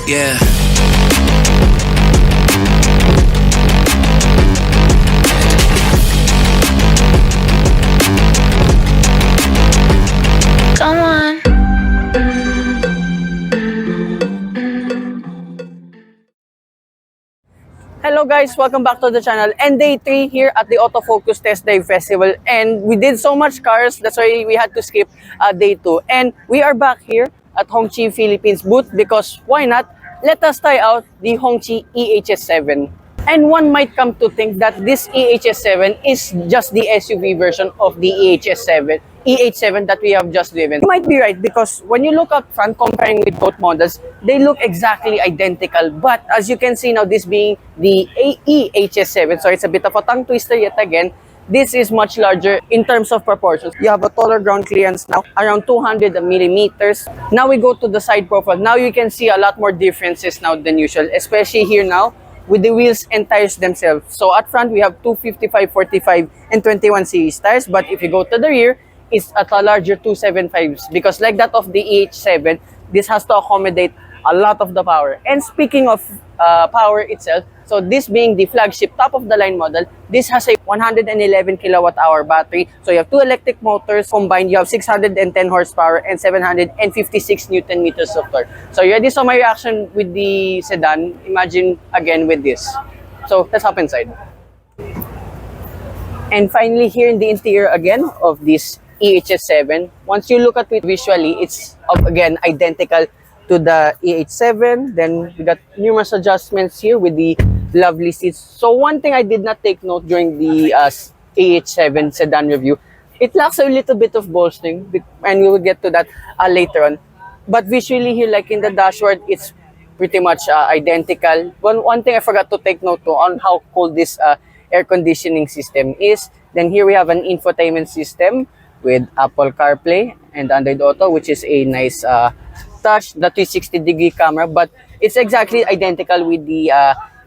Yeah. Come on. Hello guys, welcome back to the channel. And day 3 here at the Autofocus Test Drive Festival. And we did so much cars, that's why we had to skip day 2. And we are back here at Hongqi Philippines booth because why not? Let us try out the Hongqi EHS7. And one might come to think that this EHS7 is just the SUV version of the EH7 that we have just driven. You might be right because when you look up front comparing with both models, they look exactly identical. But as you can see now, this being the EH7, so it's a bit of a tongue twister yet again, this is much larger in terms of proportions. You have a taller ground clearance now, around 200 millimeters. Now we go to the side profile. Now you can see a lot more differences now than usual, especially here now with the wheels and tires themselves. So at front, we have 255, 45, and 21 series tires. But if you go to the rear, it's at a larger 275s because like that of the EH7, this has to accommodate a lot of the power. And speaking of power itself, so this being the flagship top-of-the-line model, this has a 111 kilowatt-hour battery. So you have two electric motors combined. You have 610 horsepower and 756 Newton meters of torque. So you already saw my reaction with the sedan. Imagine again with this. So let's hop inside. And finally, here in the interior again of this EHS7, once you look at it visually, it's again identical to the EH7. Then we got numerous adjustments here with the lovely seats. So one thing I did not take note during the EH7 sedan review, it lacks a little bit of bolstering, and we will get to that later on. But visually here, like in the dashboard, it's pretty much identical. One thing I forgot to take note to on how cool this air conditioning system is. Then here we have an infotainment system with Apple CarPlay and Android Auto, which is a nice touch, the 360-degree camera, but it's exactly identical with the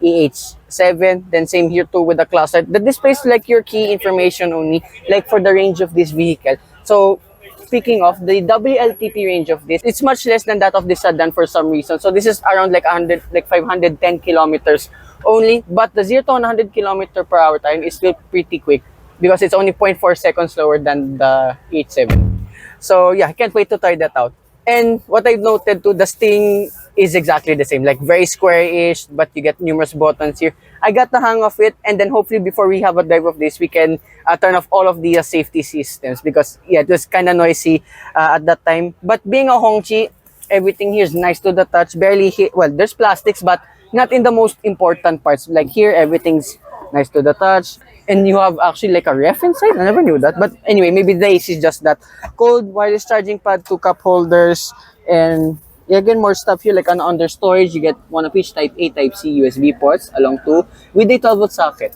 EH7. Then same here too with the cluster. The display is like your key information only, like for the range of this vehicle. So speaking of the WLTP range of this, it's much less than that of the sedan for some reason. So this is around like 510 kilometers only, but the 0 to 100 kilometer per hour time is still pretty quick because it's only 0.4 seconds slower than the EH7. So yeah, I can't wait to try that out. And what I've noted too, the steering is exactly the same, like very square-ish, but you get numerous buttons here. I got the hang of it, and then hopefully before we have a drive of this, we can turn off all of the safety systems because yeah, it was kind of noisy at that time. But being a Hongqi, everything here is nice to the touch. Barely hit, well, there's plastics, but not in the most important parts. Like here, everything's nice to the touch. And you have actually like a ref inside. I never knew that. But anyway, maybe the AC is just that. Cold wireless charging pad, 2 cup holders, and again more stuff here like an under storage. You get one of each type A, type C USB ports along two with a 12-volt socket.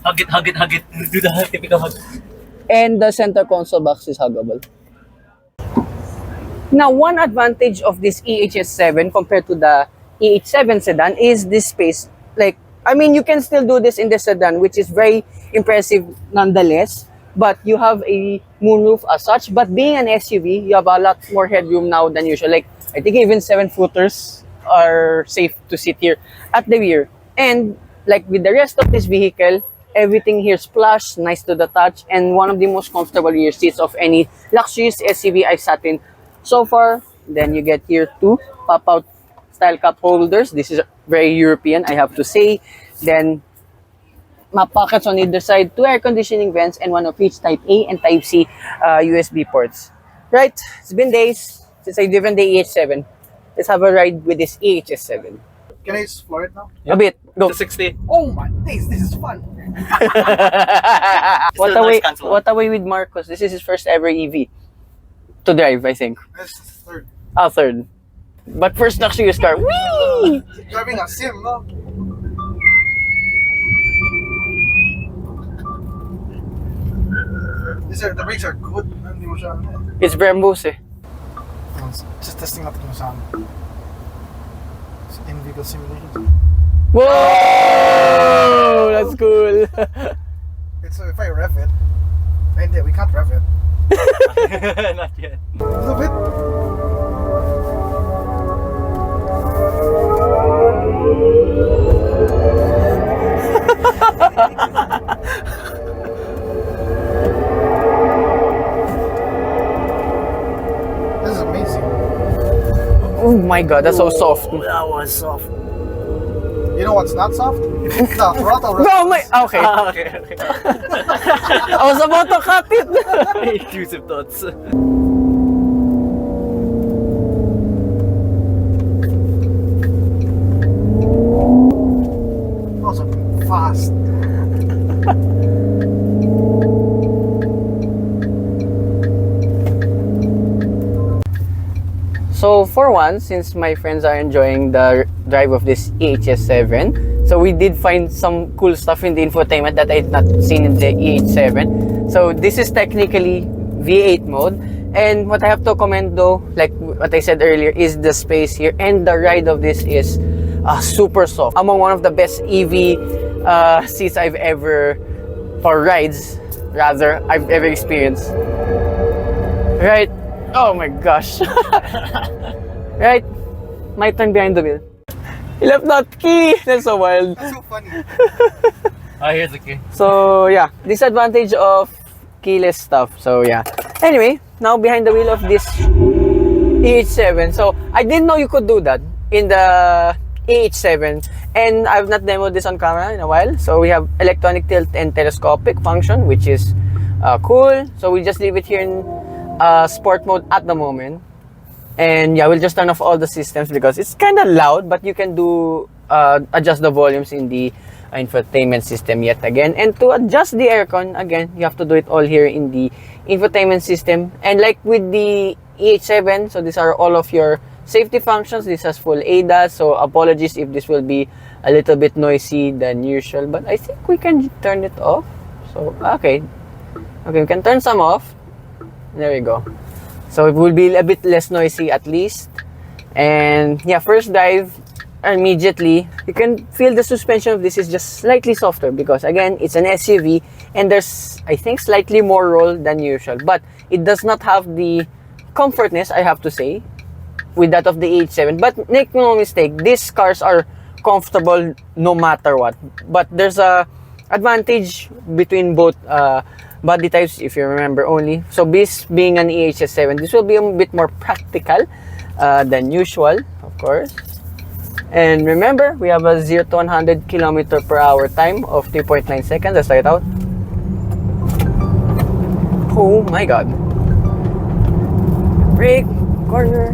Hug it. Do the typical hug. And the center console box is huggable. Now, one advantage of this EHS7 compared to the EH7 sedan is this space. Like, I mean, you can still do this in the sedan, which is very impressive nonetheless. But you have a moonroof as such. But being an SUV, you have a lot more headroom now than usual. Like, I think even 7-footers are safe to sit here at the rear. And like with the rest of this vehicle, everything here is plush, nice to the touch, and one of the most comfortable rear seats of any luxurious SUV I've sat in so far. Then you get here 2 pop-out style cup holders. This is very European, I have to say. Then map pockets on either side, 2 air conditioning vents, and one of each type A and type C USB ports. Right, it's been days since I've driven the EH7. Let's have a ride with this EHS7. Can I explore it now? A bit. Go. To 60. Oh my days, this is fun. What away with Marcos? This is his first ever EV to drive, I think. That's third. Third. But first luxurious car. Whee! Driving a sim, no? The brakes are good. Hindi mo siya, It's Brembos eh. Just testing natin kung saan. It's in-vehicle simulation. Whoa! That's cool. It's if I rev it. Hindi, we can't rev it. Not yet. A little bit. This is amazing. Oh my god, that's so soft. That was soft. You know what's not soft? The throttle No, my okay. Okay, okay. I was about to cut it. Intrusive thoughts. also fast. So for one, since my friends are enjoying the drive of this EHS7, so we did find some cool stuff in the infotainment that I had not seen in the EH7. So this is technically V8 mode, and what I have to comment though, like what I said earlier, is the space here, and the ride of this is super soft. Among one of the best EV seats I've ever, or rides rather, I've ever experienced. Right? Oh my gosh. Right? My turn behind the wheel. He left that key. That's so wild. That's so funny. Here's the key. So yeah, disadvantage of keyless stuff. So yeah. Anyway, now behind the wheel of this EH7. So I didn't know you could do that in the EH7, and I've not demoed this on camera in a while. So we have electronic tilt and telescopic function, which is cool. So we just leave it here in sport mode at the moment, and yeah, we'll just turn off all the systems because it's kind of loud, but you can do adjust the volumes in the infotainment system yet again. And to adjust the aircon, again, you have to do it all here in the infotainment system. And like with the EH7, so these are all of your safety functions. This has full ADAS, so apologies if this will be a little bit noisy than usual, but I think we can turn it off. So okay, we can turn some off. There we go. So it will be a bit less noisy at least. And yeah, first dive, immediately you can feel the suspension of this is just slightly softer because again, it's an SUV and there's, I think, slightly more roll than usual, but it does not have the comfortness, I have to say, with that of the EH7. But make no mistake, these cars are comfortable no matter what. But there's a advantage between both body types, if you remember only. So this being an EHS7, this will be a bit more practical than usual, of course. And remember, we have a 0 to 100 km/h time of 3.9 seconds. Let's try it out. Oh my god. Brake, corner.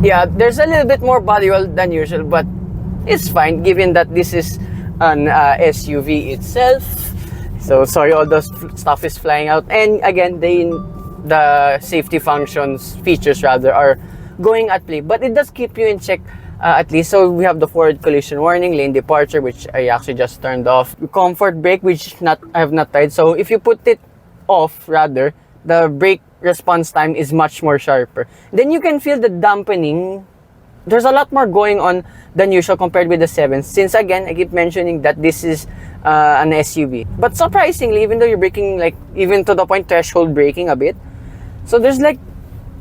Yeah, there's a little bit more body roll than usual, but it's fine given that this is an SUV itself. So sorry, all those stuff is flying out. And again, the safety functions, features rather, are going at play. But it does keep you in check at least. So we have the forward collision warning, lane departure, which I actually just turned off. Comfort brake, which I have not tried. So if you put it off, rather, the brake response time is much more sharper. Then you can feel the dampening. There's a lot more going on than usual compared with the 7. Since again, I keep mentioning that this is an SUV. But surprisingly, even though you're braking, like, even to the point threshold braking a bit, so there's like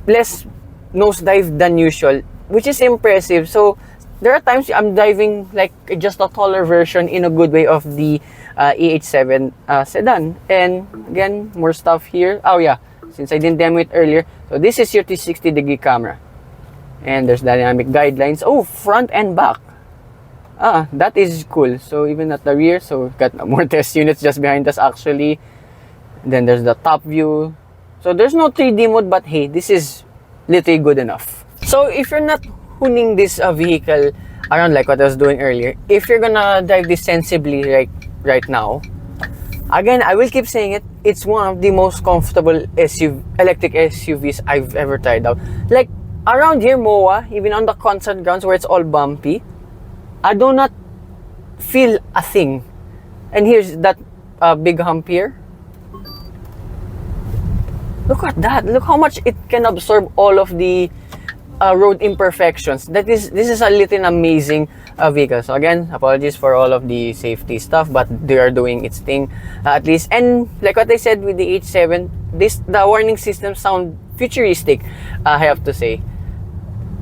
less nosedive than usual, which is impressive. So there are times I'm driving like just a taller version in a good way of the EH7 sedan. And again, more stuff here. Oh yeah, since I didn't demo it earlier, so this is your 360-degree camera. And there's dynamic guidelines. Oh, front and back. That is cool. So even at the rear, so we've got more test units just behind us actually. Then there's the top view. So there's no 3D mode, but hey, this is literally good enough. So if you're not honing this vehicle around like what I was doing earlier, if you're gonna drive this sensibly like right now, again, I will keep saying it, it's one of the most comfortable electric SUVs I've ever tried out. Like, around here, MOA, even on the concert grounds where it's all bumpy, I do not feel a thing. And here's that big hump here. Look at that. Look how much it can absorb all of the road imperfections. This is a little amazing vehicle. So again, apologies for all of the safety stuff, but they are doing its thing at least. And like what I said with the H7, the warning system sound futuristic, I have to say.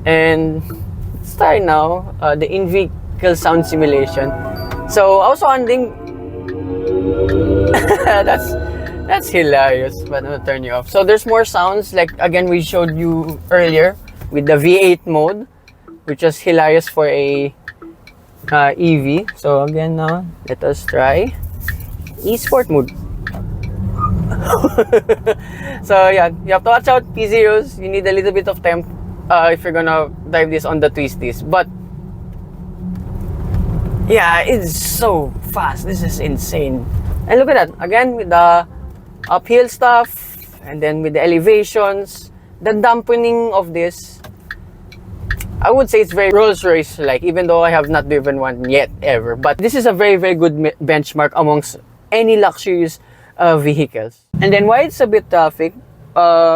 And let's try now the vehicle sound simulation. So I was wondering, that's hilarious, but I'm gonna turn you off. So there's more sounds, like again we showed you earlier with the V8 mode, which was hilarious for a EV. So again now, let us try e-sport mode. So yeah, you have to watch out P0s. You need a little bit of temp if you're gonna drive this on the twisties. But yeah, it's so fast. This is insane. And look at that. Again, with the uphill stuff, and then with the elevations, the dampening of this, I would say it's very Rolls-Royce like, even though I have not driven one yet ever. But this is a very, very good benchmark amongst any luxurious vehicles. And then why it's a bit traffic,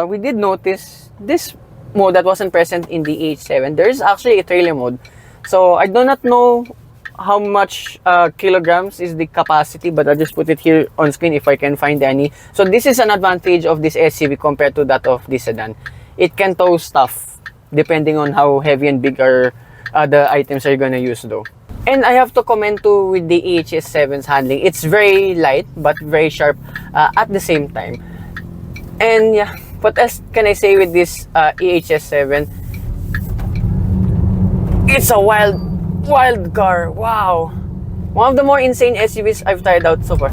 we did notice this mode that wasn't present in the EH7. There is actually a trailer mode. So I do not know how much kilograms is the capacity, but I'll just put it here on screen if I can find any. So this is an advantage of this SUV compared to that of the sedan. It can tow stuff depending on how heavy and big are the items are gonna use though. And I have to comment too with the EHS7's handling. It's very light but very sharp at the same time. And yeah, what else can I say with this EHS7? It's a wild car. Wow, one of the more insane SUVs I've tried out so far.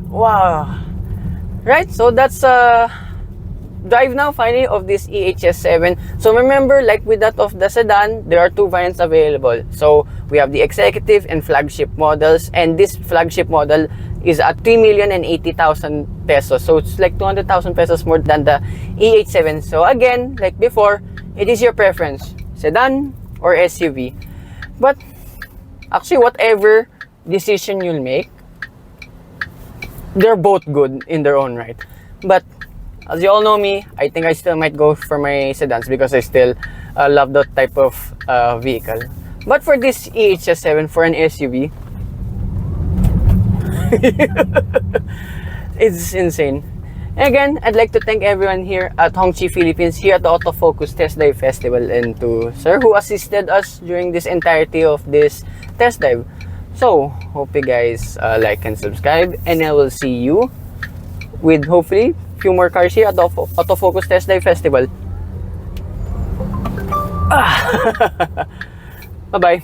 Wow. Right, so that's drive now finally of this EHS7. So remember, like with that of the sedan, there are two variants available. So we have the executive and flagship models, and this flagship model is at 3,080,000 pesos. So it's like 200,000 pesos more than the EH7. So again, like before, it is your preference, sedan or SUV. But actually, whatever decision you'll make, they're both good in their own right. But as you all know me, I think I still might go for my sedans because I still love that type of vehicle. But for this EH7, for an SUV, it's insane. And again, I'd like to thank everyone here at Hongqi Philippines, here at the Autofocus Test Drive Festival, and to Sir who assisted us during this entirety of this test drive. So, hope you guys like and subscribe, and I will see you with hopefully a few more cars here at the Autofocus Test Drive Festival. Bye-bye.